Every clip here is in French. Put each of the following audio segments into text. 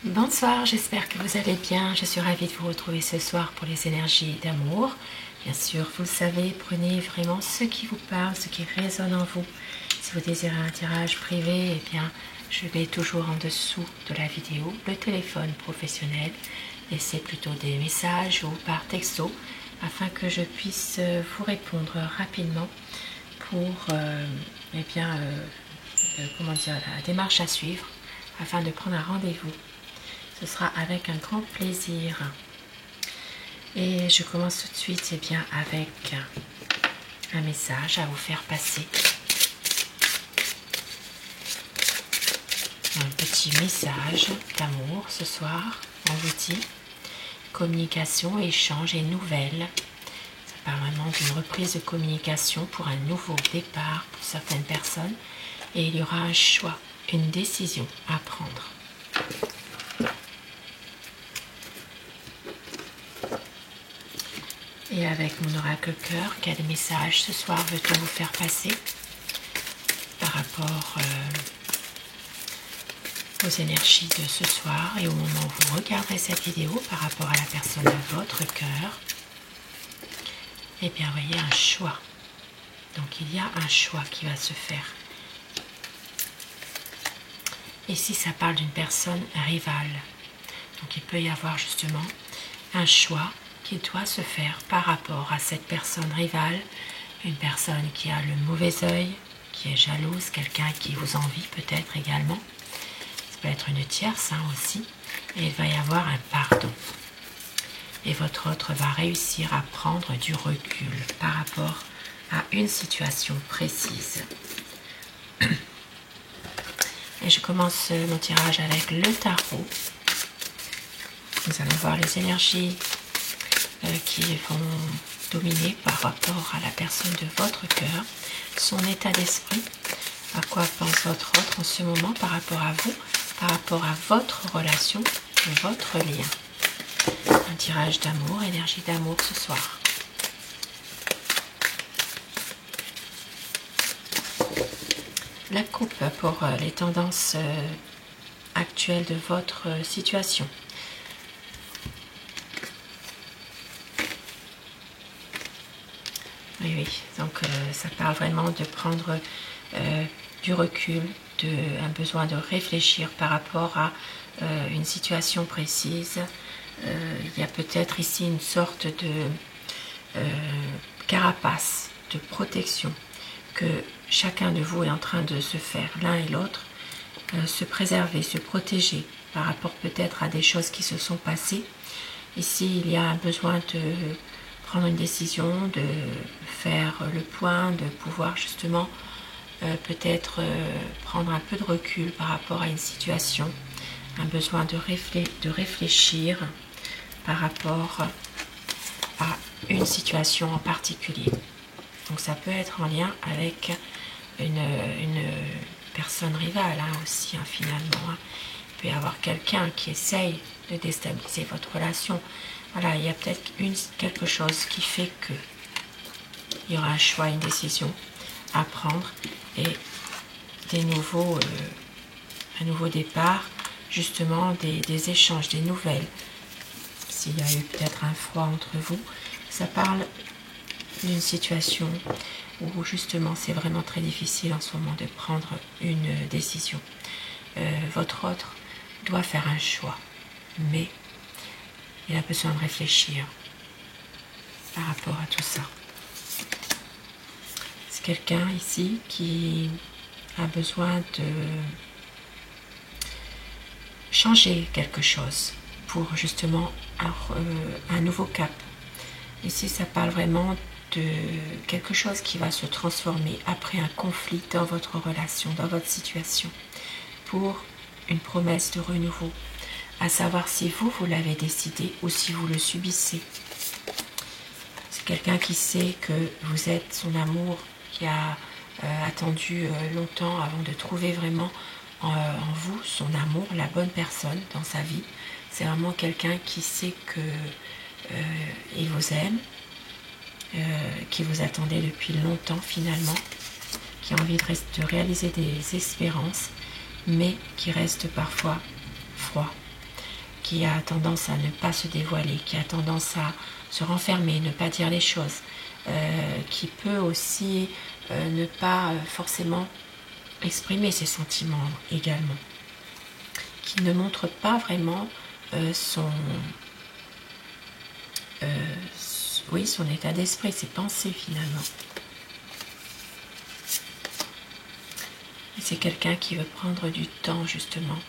Bonsoir, j'espère que vous allez bien. Je suis ravie de vous retrouver ce soir pour les énergies d'amour. Bien sûr, vous le savez, prenez vraiment ce qui vous parle, ce qui résonne en vous. Si vous désirez un tirage privé, eh bien, je mets toujours en dessous de la vidéo le téléphone professionnel. Laissez plutôt des messages ou par texto afin que je puisse vous répondre rapidement pour la démarche à suivre afin de prendre un rendez-vous. Ce sera avec un grand plaisir. Et je commence tout de suite avec un message à vous faire passer. Un petit message d'amour ce soir. On vous dit communication, échange et nouvelles. Ça parle vraiment d'une reprise de communication pour un nouveau départ pour certaines personnes. Et il y aura un choix, une décision à prendre. Et avec mon oracle cœur, quel message ce soir veut-on vous faire passer par rapport aux énergies de ce soir et au moment où vous regarderez cette vidéo par rapport à la personne de votre cœur? Eh bien, vous voyez un choix. Donc, il y a un choix qui va se faire. Ici, ça parle d'une personne rivale. Donc, il peut y avoir justement un choix qui doit se faire par rapport à cette personne rivale, une personne qui a le mauvais œil, qui est jalouse, quelqu'un qui vous envie peut-être également. Ça peut être une tierce aussi, et il va y avoir un pardon. Et votre autre va réussir à prendre du recul par rapport à une situation précise. Et je commence mon tirage avec le tarot. Nous allons voir les énergies qui vont dominer par rapport à la personne de votre cœur, son état d'esprit, à quoi pense votre autre en ce moment par rapport à vous, par rapport à votre relation, votre lien. Un tirage d'amour, énergie d'amour ce soir. La coupe pour les tendances actuelles de votre situation. Oui, donc ça parle vraiment de prendre du recul, un besoin de réfléchir par rapport à une situation précise. Il y a peut-être ici une sorte de carapace, de protection que chacun de vous est en train de se faire, l'un et l'autre, se préserver, se protéger par rapport peut-être à des choses qui se sont passées. Ici, il y a un besoin de prendre une décision, de faire le point, de pouvoir justement peut-être prendre un peu de recul par rapport à une situation, un besoin de réfléchir par rapport à une situation en particulier. Donc ça peut être en lien avec une personne rivale aussi finalement. Il peut y avoir quelqu'un qui essaye de déstabiliser votre relation. Voilà, il y a peut-être quelque chose qui fait que il y aura un choix, une décision à prendre et un nouveau départ, justement des échanges, des nouvelles. S'il y a eu peut-être un froid entre vous, ça parle d'une situation où justement c'est vraiment très difficile en ce moment de prendre une décision. Votre autre doit faire un choix, mais il a besoin de réfléchir par rapport à tout ça. C'est quelqu'un ici qui a besoin de changer quelque chose pour justement un nouveau cap. Ici, ça parle vraiment de quelque chose qui va se transformer après un conflit dans votre relation, dans votre situation, pour une promesse de renouveau, à savoir si vous l'avez décidé ou si vous le subissez. C'est quelqu'un qui sait que vous êtes son amour, qui a attendu longtemps avant de trouver vraiment en vous son amour, la bonne personne dans sa vie. C'est vraiment quelqu'un qui sait que il vous aime, qui vous attendait depuis longtemps finalement, qui a envie de réaliser des espérances, mais qui reste parfois froid, qui a tendance à ne pas se dévoiler, qui a tendance à se renfermer, ne pas dire les choses, qui peut aussi ne pas forcément exprimer ses sentiments également, qui ne montre pas vraiment son état d'esprit, ses pensées finalement. C'est quelqu'un qui veut prendre du temps justement,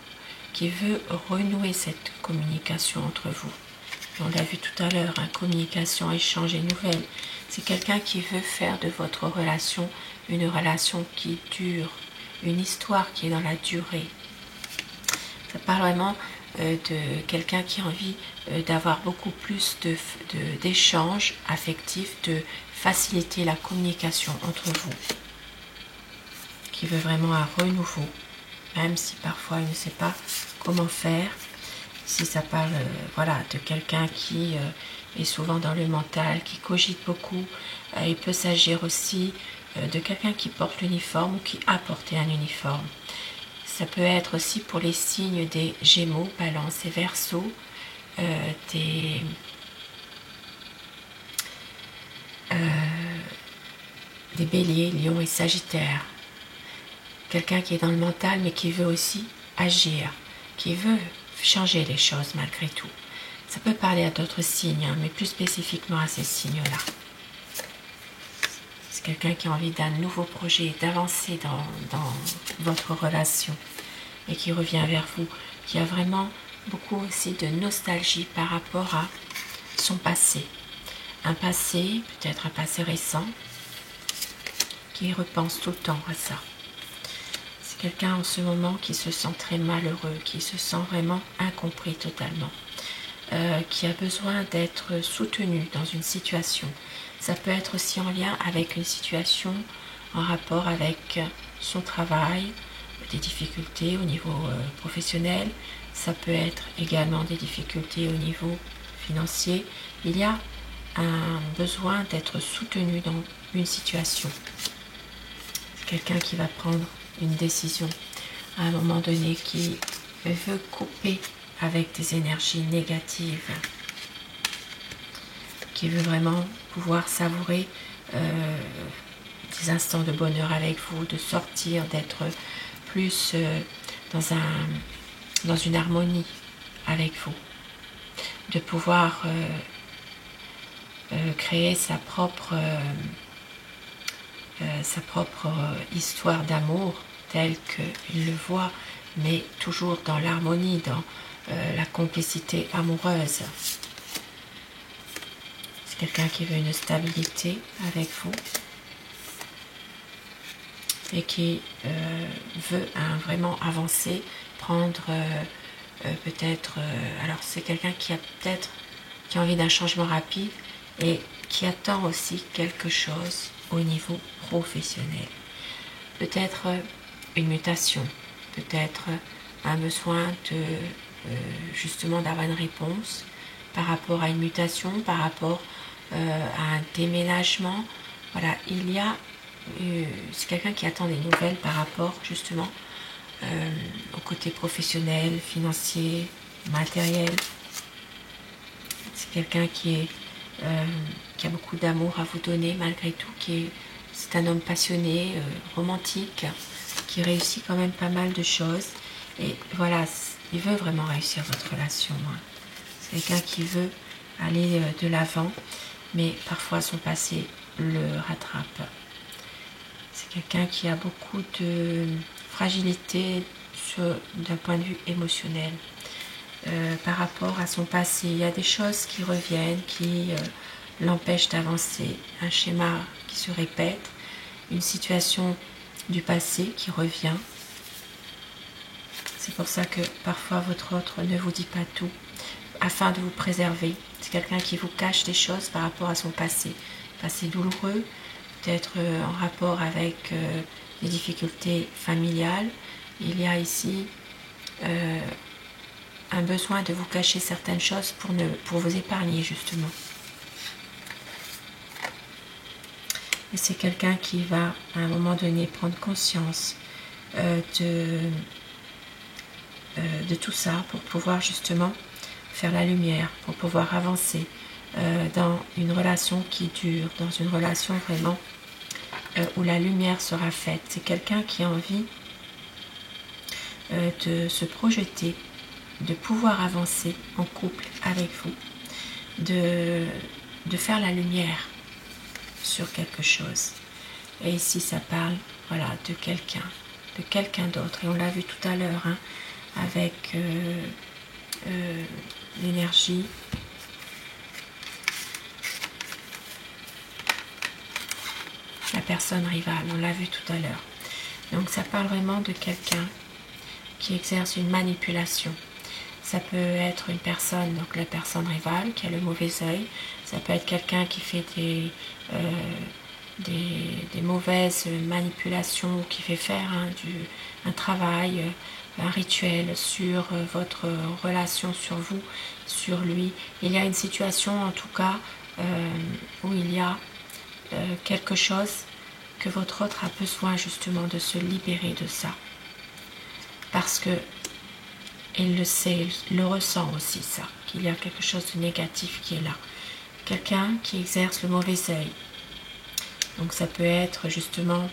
qui veut renouer cette communication entre vous. On l'a vu tout à l'heure, communication, échange et nouvelles. C'est quelqu'un qui veut faire de votre relation une relation qui dure, une histoire qui est dans la durée. Ça parle vraiment de quelqu'un qui a envie d'avoir beaucoup plus d'échanges affectifs, de faciliter la communication entre vous, qui veut vraiment un renouveau, même si parfois il ne sait pas comment faire. Si ça parle de quelqu'un qui est souvent dans le mental, qui cogite beaucoup, il peut s'agir aussi de quelqu'un qui porte l'uniforme ou qui a porté un uniforme. Ça peut être aussi pour les signes des Gémeaux, Balance et Verseau, des Béliers, Lions et Sagittaires. Quelqu'un qui est dans le mental mais qui veut aussi agir, qui veut changer les choses malgré tout. Ça peut parler à d'autres signes, mais plus spécifiquement à ces signes-là. C'est quelqu'un qui a envie d'un nouveau projet, d'avancer dans votre relation et qui revient vers vous, qui a vraiment beaucoup aussi de nostalgie par rapport à son passé. Un passé, peut-être un passé récent, qui repense tout le temps à ça. C'est quelqu'un en ce moment qui se sent très malheureux, qui se sent vraiment incompris totalement, qui a besoin d'être soutenu dans une situation. Ça peut être aussi en lien avec une situation en rapport avec son travail, des difficultés au niveau professionnel. Ça peut être également des difficultés au niveau financier. Il y a un besoin d'être soutenu dans une situation. C'est quelqu'un qui va prendre une décision à un moment donné, qui veut couper avec des énergies négatives, qui veut vraiment pouvoir savourer des instants de bonheur avec vous, de sortir, d'être plus dans une harmonie avec vous, de pouvoir créer sa propre histoire d'amour telle qu'il le voit, mais toujours dans l'harmonie, dans la complicité amoureuse. C'est quelqu'un qui veut une stabilité avec vous et qui veut vraiment avancer, prendre peut-être... alors c'est quelqu'un qui a envie d'un changement rapide et qui attend aussi quelque chose au niveau professionnel. Peut-être une mutation, peut-être un besoin justement d'avoir une réponse par rapport à une mutation, par rapport à un déménagement. Voilà, c'est quelqu'un qui attend des nouvelles par rapport justement au côté professionnel, financier, matériel. C'est quelqu'un qui a beaucoup d'amour à vous donner malgré tout, c'est un homme passionné, romantique, qui réussit quand même pas mal de choses. Et voilà, il veut vraiment réussir votre relation. C'est quelqu'un qui veut aller de l'avant, mais parfois son passé le rattrape. C'est quelqu'un qui a beaucoup de fragilité d'un point de vue émotionnel. Par rapport à son passé, il y a des choses qui reviennent, qui l'empêchent d'avancer, un schéma qui se répète, une situation du passé qui revient. C'est pour ça que parfois votre autre ne vous dit pas tout, afin de vous préserver. C'est quelqu'un qui vous cache des choses par rapport à son passé douloureux, peut-être en rapport avec des difficultés familiales. Il y a ici un besoin de vous cacher certaines choses pour vous épargner justement. Et c'est quelqu'un qui va à un moment donné prendre conscience de tout ça pour pouvoir justement faire la lumière, pour pouvoir avancer dans une relation qui dure, dans une relation vraiment où la lumière sera faite. C'est quelqu'un qui a envie de se projeter, de pouvoir avancer en couple avec vous, de faire la lumière sur quelque chose. Et ici ça parle, voilà, de quelqu'un d'autre. Et on l'a vu tout à l'heure, hein, avec l'énergie. La personne rivale, on l'a vu tout à l'heure. Donc ça parle vraiment de quelqu'un qui exerce une manipulation. Ça peut être une personne, donc la personne rivale qui a le mauvais œil. Ça peut être quelqu'un qui fait des mauvaises manipulations, qui fait faire un travail, un rituel sur votre relation, sur vous, sur lui. Il y a une situation en tout cas où il y a quelque chose que votre autre a besoin justement de se libérer de ça. Parce que il le sait, il le ressent aussi ça, qu'il y a quelque chose de négatif qui est là. Quelqu'un qui exerce le mauvais œil. Donc ça peut être justement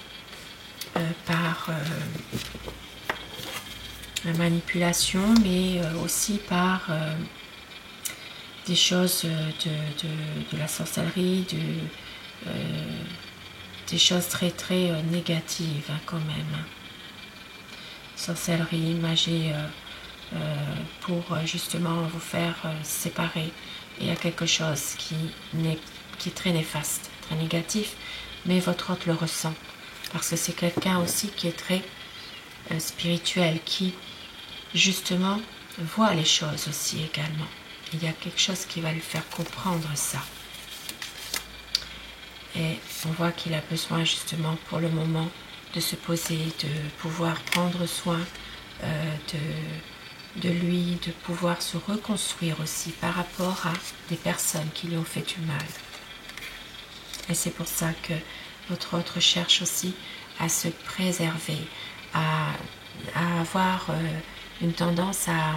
par la manipulation, mais aussi par des choses de la sorcellerie, des choses très très négatives hein, quand même. Sorcellerie, magie, pour justement vous faire séparer. Il y a quelque chose qui est très néfaste, très négatif, mais votre autre le ressent. Parce que c'est quelqu'un aussi qui est très spirituel, qui justement voit les choses aussi également. Il y a quelque chose qui va lui faire comprendre ça. Et on voit qu'il a besoin justement pour le moment de se poser, de pouvoir prendre soin de lui, de pouvoir se reconstruire aussi par rapport à des personnes qui lui ont fait du mal. Et c'est pour ça que votre autre cherche aussi à se préserver, à avoir une tendance à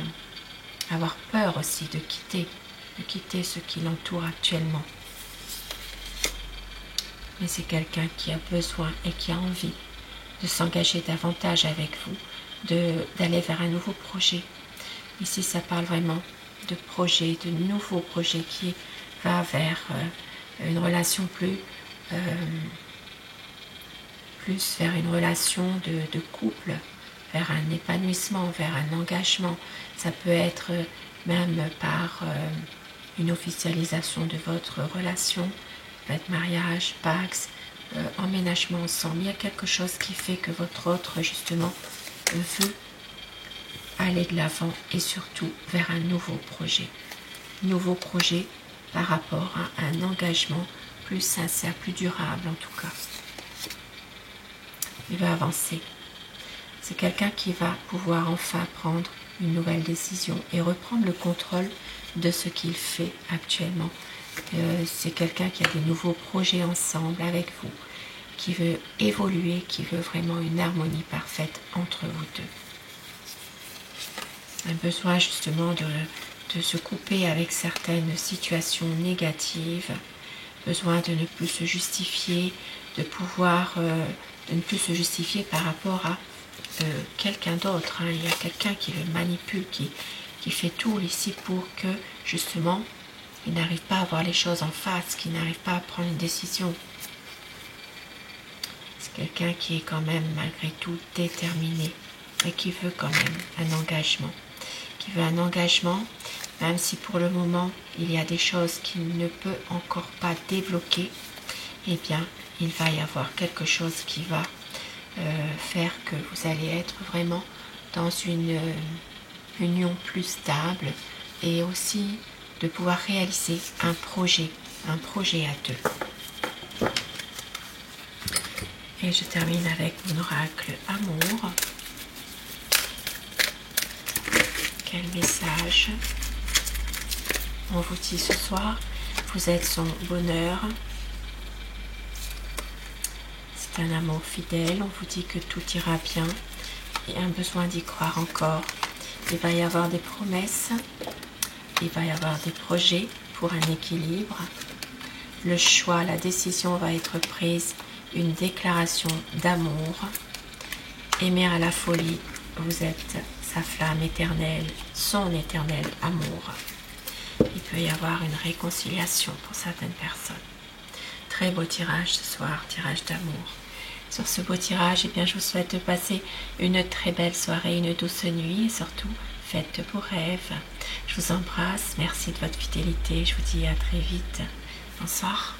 avoir peur aussi de quitter ce qui l'entoure actuellement. Mais c'est quelqu'un qui a besoin et qui a envie de s'engager davantage avec vous, d'aller vers un nouveau projet. Ici, ça parle vraiment de projet, de nouveaux projets qui va vers une relation plus vers une relation de couple, vers un épanouissement, vers un engagement. Ça peut être même par une officialisation de votre relation, peut-être mariage, pax, emménagement ensemble. Il y a quelque chose qui fait que votre autre, justement, veut aller de l'avant et surtout vers un nouveau projet. Nouveau projet par rapport à un engagement plus sincère, plus durable en tout cas. Il va avancer. C'est quelqu'un qui va pouvoir enfin prendre une nouvelle décision et reprendre le contrôle de ce qu'il fait actuellement. C'est quelqu'un qui a des nouveaux projets ensemble avec vous, qui veut évoluer, qui veut vraiment une harmonie parfaite entre vous deux. Un besoin justement de se couper avec certaines situations négatives, besoin de ne plus se justifier, de pouvoir de ne plus se justifier par rapport à quelqu'un d'autre. Hein. Il y a quelqu'un qui le manipule, qui fait tout ici pour que justement il n'arrive pas à voir les choses en face, qu'il n'arrive pas à prendre une décision. C'est quelqu'un qui est quand même malgré tout déterminé et qui veut quand même un engagement. Qui veut un engagement, même si pour le moment il y a des choses qu'il ne peut encore pas débloquer, eh bien il va y avoir quelque chose qui va faire que vous allez être vraiment dans une union plus stable et aussi de pouvoir réaliser un projet à deux. Et je termine avec mon oracle amour. Quel message on vous dit ce soir? Vous êtes son bonheur. C'est un amour fidèle. On vous dit que tout ira bien. Il y a un besoin d'y croire encore. Il va y avoir des promesses il va y avoir des projets pour un équilibre. Le choix, la décision va être prise, une déclaration d'amour. Aimer à la folie, vous êtes sa flamme éternelle, son éternel amour. Il peut y avoir une réconciliation pour certaines personnes. Très beau tirage ce soir, tirage d'amour. Sur ce beau tirage, je vous souhaite de passer une très belle soirée, une douce nuit et surtout, faites de beaux rêves. Je vous embrasse, merci de votre fidélité, je vous dis à très vite. Bonsoir.